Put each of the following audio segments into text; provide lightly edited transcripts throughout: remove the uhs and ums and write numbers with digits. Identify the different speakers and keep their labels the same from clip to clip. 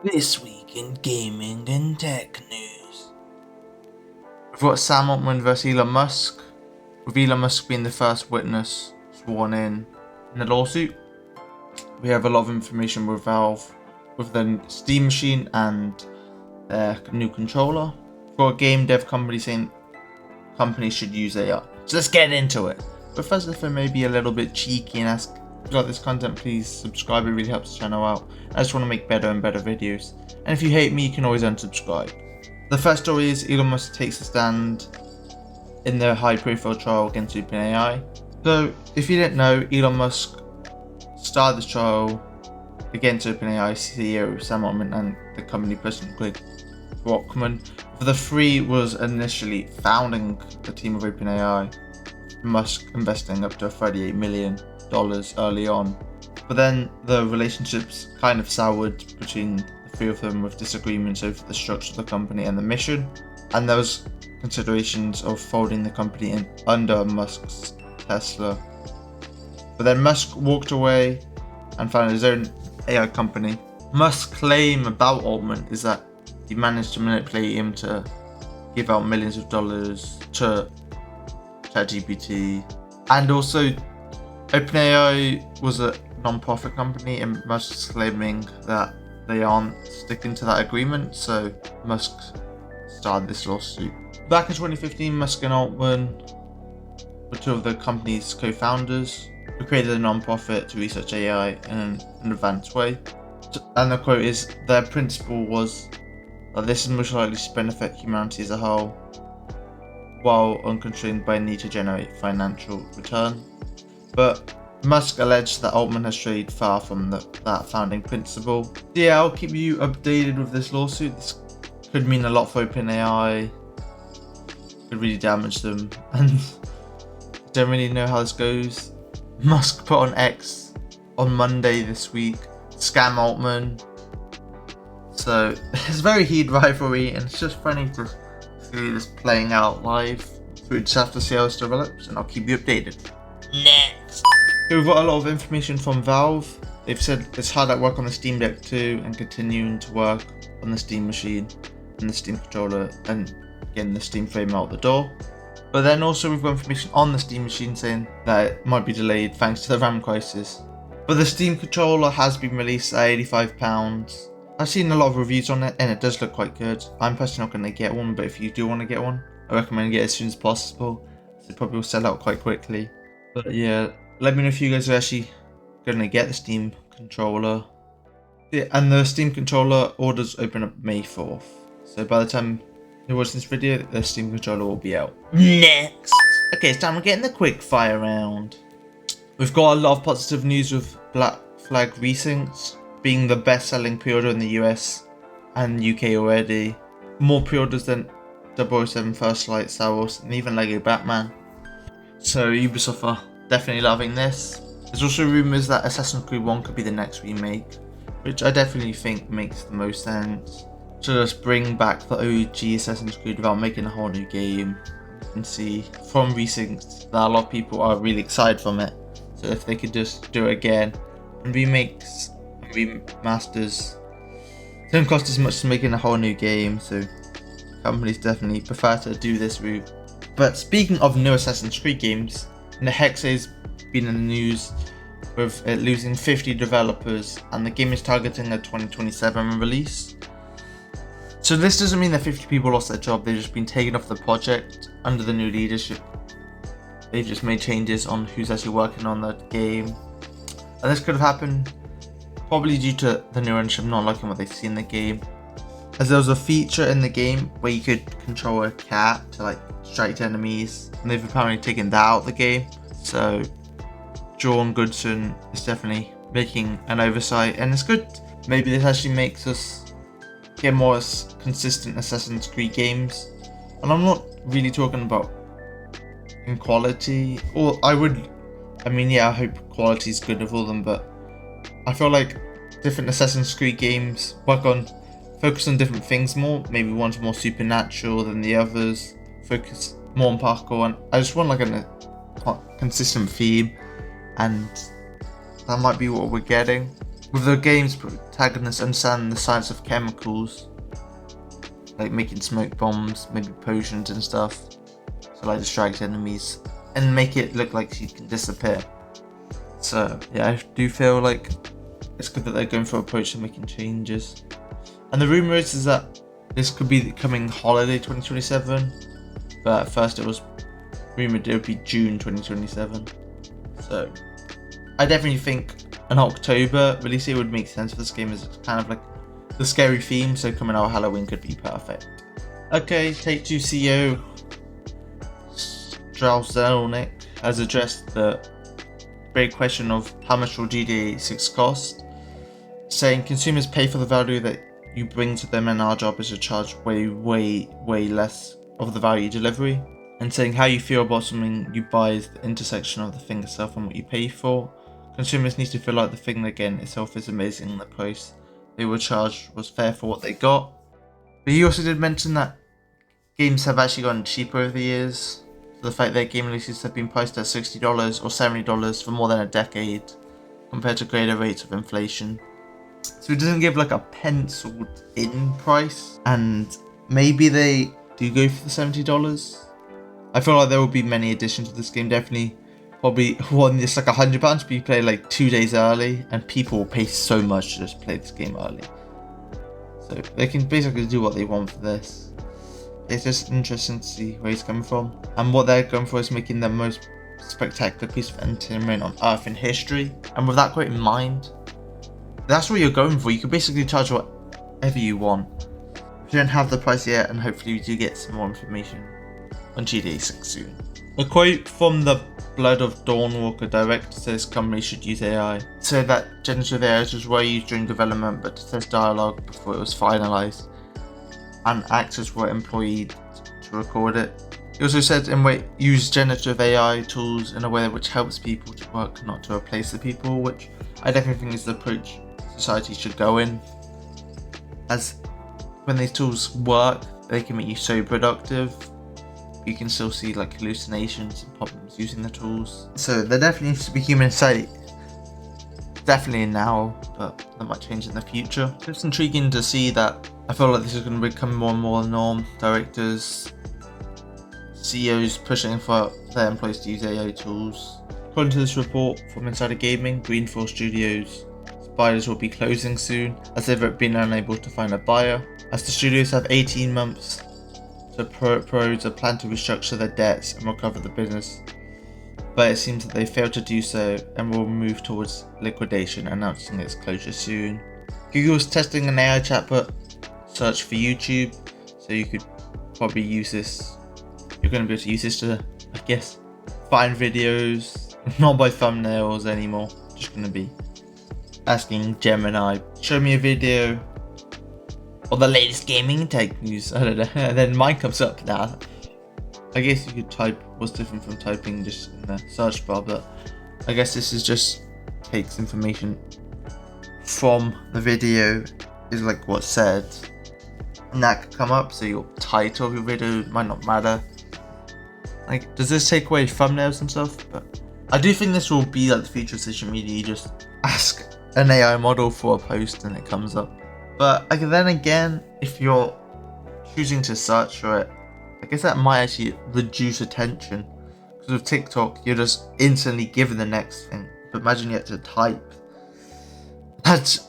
Speaker 1: This week in gaming and tech news. We've got Sam Altman versus Elon Musk, with Elon Musk being the first witness sworn in the lawsuit. We have a lot of information with Valve, with the Steam machine and their new controller. We've got a game dev company saying companies should use AI. So let's get into it. But first, if I may be a little bit cheeky and ask, if you like this content, please subscribe. It really helps the channel out. I just want to make better and better videos. And if you hate me, you can always unsubscribe. The first story is Elon Musk takes a stand in the high-profile trial against OpenAI. So, if you didn't know, Elon Musk started this trial against OpenAI CEO Sam Altman and the company president Greg Brockman. The three was initially founding the team of OpenAI, Musk investing up to $38 million early on. But then the relationships kind of soured between the three of them, with disagreements over the structure of the company and the mission. And there was considerations of folding the company in under Musk's Tesla. But then Musk walked away and founded his own AI company. Musk's claim about Altman is that he managed to manipulate him to give out millions of dollars to ChatGPT. And also, OpenAI was a non-profit company, and Musk's claiming that they aren't sticking to that agreement, so Musk started this lawsuit. Back in 2015, Musk and Altman were two of the company's co-founders, who created a non-profit to research AI in an advanced way. And the quote is, their principle was that this is most likely to benefit humanity as a whole, while unconstrained by a need to generate financial return. But Musk alleged that Altman has strayed far from that founding principle. Yeah, I'll keep you updated with this lawsuit. This could mean a lot for OpenAI, could really damage them, and I don't really know how this goes. Musk put on X on Monday this week, scam Altman. So it's a very heated rivalry, and it's just funny to see this playing out live. So we just have to see how this develops, and I'll keep you updated. Next. So we've got a lot of information from Valve. They've said it's hard at work on the Steam Deck 2 and continuing to work on the Steam machine and the Steam controller and getting the Steam frame out the door. But then also we've got information on the Steam machine saying that it might be delayed thanks to the RAM crisis. But the Steam controller has been released at £85. I've seen a lot of reviews on it and it does look quite good. I'm personally not going to get one, but if you do want to get one, I recommend get it as soon as possible. So it probably will sell out quite quickly. But yeah, let me know if you guys are actually going to get the Steam controller. Yeah, and the Steam controller orders open up May 4th. So by the time you watch this video, the Steam controller will be out. Next! Okay, it's time we're getting the quick fire round. We've got a lot of positive news with Black Flag Resyncs being the best-selling pre-order in the US and UK already. More pre-orders than 007 First Light, Star Wars, and even Lego Batman. So Ubisoft are definitely loving this. There's also rumours that Assassin's Creed 1 could be the next remake, which I definitely think makes the most sense. To just bring back the OG Assassin's Creed without making a whole new game. You can see from Resyncs that a lot of people are really excited from it. So if they could just do it again, and remakes and remasters don't cost as much as making a whole new game, so companies definitely prefer to do this route. But speaking of new Assassin's Creed games, Hexa's been in the news with it losing 50 developers, and the game is targeting a 2027 release. So this doesn't mean that 50 people lost their job, they've just been taken off the project under the new leadership. They've just made changes on who's actually working on the game. And this could have happened probably due to the new ownership not liking what they see in the game. As there was a feature in the game where you could control a cat to strike enemies, and they've apparently taken that out of the game. So John Goodson is definitely making an oversight, and it's good. Maybe this actually makes us get more consistent Assassin's Creed games. And I'm not really talking about in quality, or I hope quality is good of all of them, but I feel like different Assassin's Creed games focus on different things more. Maybe one's more supernatural than the others, focus more on parkour, and I just want a consistent theme, and that might be what we're getting. with the game's protagonists understanding the science of chemicals, like making smoke bombs, maybe potions and stuff, so like distract enemies and make it look like she can disappear. So yeah, I do feel like it's good that they're going for an approach to making changes. And the rumour is that this could be the coming holiday 2027, but at first it was rumoured it would be June 2027. So I definitely think an October release date would make sense for this game, as it's kind of like the scary theme, so coming out Halloween could be perfect. Okay, Take-Two CEO Squidzeyy has addressed the big question of how much will GTA 6 cost, saying consumers pay for the value that you bring to them and our job is to charge way less of the value delivery, and saying how you feel about something you buy is the intersection of the thing itself and what you pay for. Consumers need to feel like the thing they get itself is amazing and the price they were charged was fair for what they got. But he also did mention that games have actually gotten cheaper over the years. So the fact that game releases have been priced at $60 or $70 for more than a decade, compared to greater rates of inflation. So it doesn't give like a penciled in price, and maybe they do go for the $70. I feel like there will be many additions to this game, definitely. Probably one that's like £100, but you play like 2 days early, and people will pay so much to just play this game early. So they can basically do what they want for this. It's just interesting to see where he's coming from. And what they're going for is making the most spectacular piece of entertainment on Earth in history. And with that quote in mind, that's what you're going for. You can basically charge whatever you want. If you don't have the price yet, and hopefully we do get some more information on GTA 6 soon. A quote from the Blood of Dawnwalker director says companies should use AI. So that generative AI was used during development, but to test dialogue before it was finalized, and actors were employed to record it. He also said use generative AI tools in a way which helps people to work, not to replace the people, which I definitely think is the approach society should go in. As when these tools work, they can make you so productive. You can still see like hallucinations and problems using the tools. So there definitely needs to be human insight. Definitely now, but that might change in the future. It's intriguing to see that. I feel like this is going to become more and more the norm. Directors, CEOs pushing for their employees to use AI tools. According to this report from Insider Gaming, Greenforce Studios' buyers will be closing soon, as they've been unable to find a buyer. As the studios have 18 months to propose a plan to restructure their debts and recover the business, but it seems that they failed to do so and will move towards liquidation, announcing its closure soon. Google is testing an AI chatbot search for YouTube, so you could probably use this. You're going to be able to use this to, I guess, find videos, not by thumbnails anymore. Just going to be asking Gemini, show me a video or the latest gaming tech news. I don't know. And then mine comes up now. I guess you could type what's different from typing just in the search bar, but I guess this is just takes information from the video, is like what's said, and that could come up. So your title of your video might not matter. Like, does this take away thumbnails and stuff? But I do think this will be like the future of social media. You just ask an AI model for a post and it comes up. But then again, if you're choosing to search for it, I guess that might actually reduce attention. Because with TikTok, you're just instantly given the next thing. But imagine you have to type. That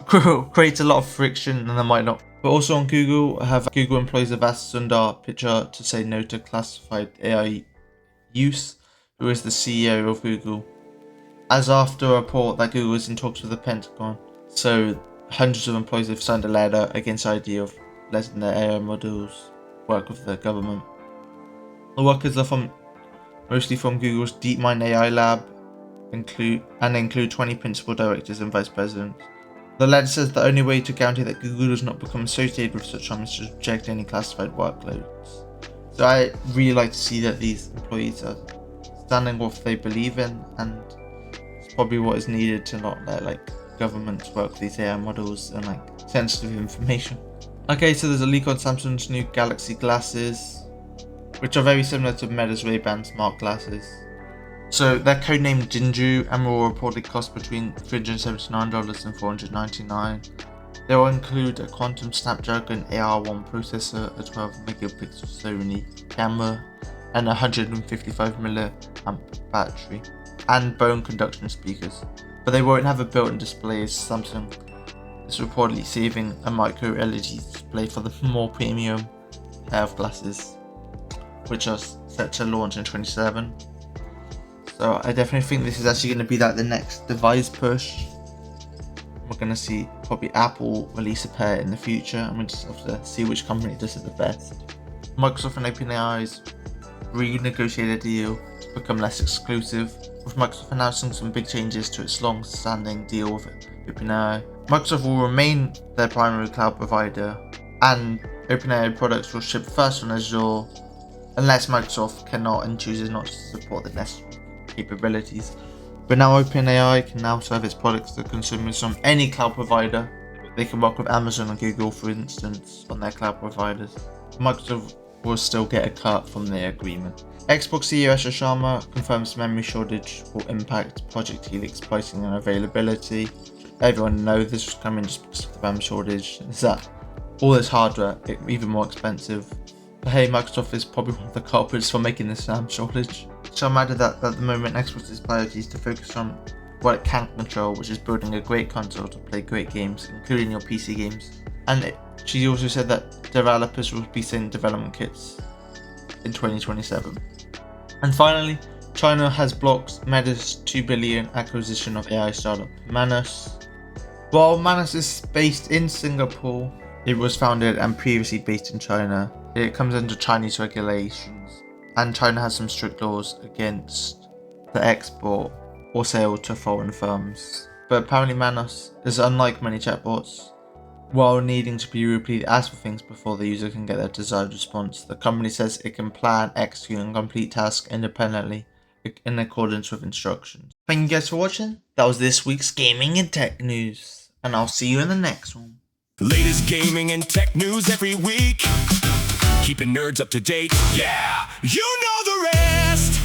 Speaker 1: creates a lot of friction, and that might not. But also on Google, Google employees have asked Sundar Pichai to say no to classified AI use, who is the CEO of Google, as after a report that Google is in talks with the Pentagon. So hundreds of employees have signed a letter against the idea of letting their AI models work with the government. The workers are mostly from Google's DeepMind AI lab, include 20 principal directors and vice presidents. The letter says the only way to guarantee that Google does not become associated with such harm is to reject any classified workloads. So I really like to see that these employees are standing what they believe in, and it's probably what is needed to not let like governments work with these AI models and like sensitive information. Okay, so there's a leak on Samsung's new Galaxy glasses, which are very similar to Meta's Ray-Ban smart glasses. So they're codenamed Jinju and will reportedly cost between $379 and $499. They will include a Quantum Snapdragon AR1 processor, a 12 megapixel Sony camera, and a 155 mAh battery, and bone conduction speakers. But they won't have a built-in display, as Samsung is reportedly saving a micro LED display for the more premium pair of glasses, which are set to launch in 2027. So I definitely think this is actually going to be like the next device push. We're going to see probably Apple release a pair in the future, and we just have to see which company does it the best. Microsoft and OpenAI's renegotiated a deal to become less exclusive, with Microsoft announcing some big changes to its long-standing deal with OpenAI. Microsoft will remain their primary cloud provider, and OpenAI products will ship first on Azure, unless Microsoft cannot and chooses not to support the necessary capabilities. But now OpenAI can now serve its products to consumers from any cloud provider. They can work with Amazon and Google, for instance, on their cloud providers. Microsoft will still get a cut from the agreement. Xbox CEO Asher Sharma confirms memory shortage will impact Project Helix pricing and availability. Everyone knows this was coming just because of the RAM shortage. Is that all this hardware even more expensive? But hey, Microsoft is probably one of the culprits for making this RAM shortage. Sharma added that at the moment Xbox's priority is to focus on what it can control, which is building a great console to play great games, including your PC games. And she also said that developers will be sending development kits in 2027. And finally, China has blocked Meta's $2 billion acquisition of AI startup Manus. While Manus is based in Singapore, it was founded and previously based in China. It comes under Chinese regulations, and China has some strict laws against the export or sale to foreign firms. But apparently Manus is unlike many chatbots. While needing to be repeatedly asked for things before the user can get their desired response, the company says it can plan, execute, and complete tasks independently in accordance with instructions. Thank you guys for watching. That was this week's gaming and tech news, and I'll see you in the next one.
Speaker 2: Latest gaming and tech news every week. Keeping nerds up to date. Yeah, you know the rest.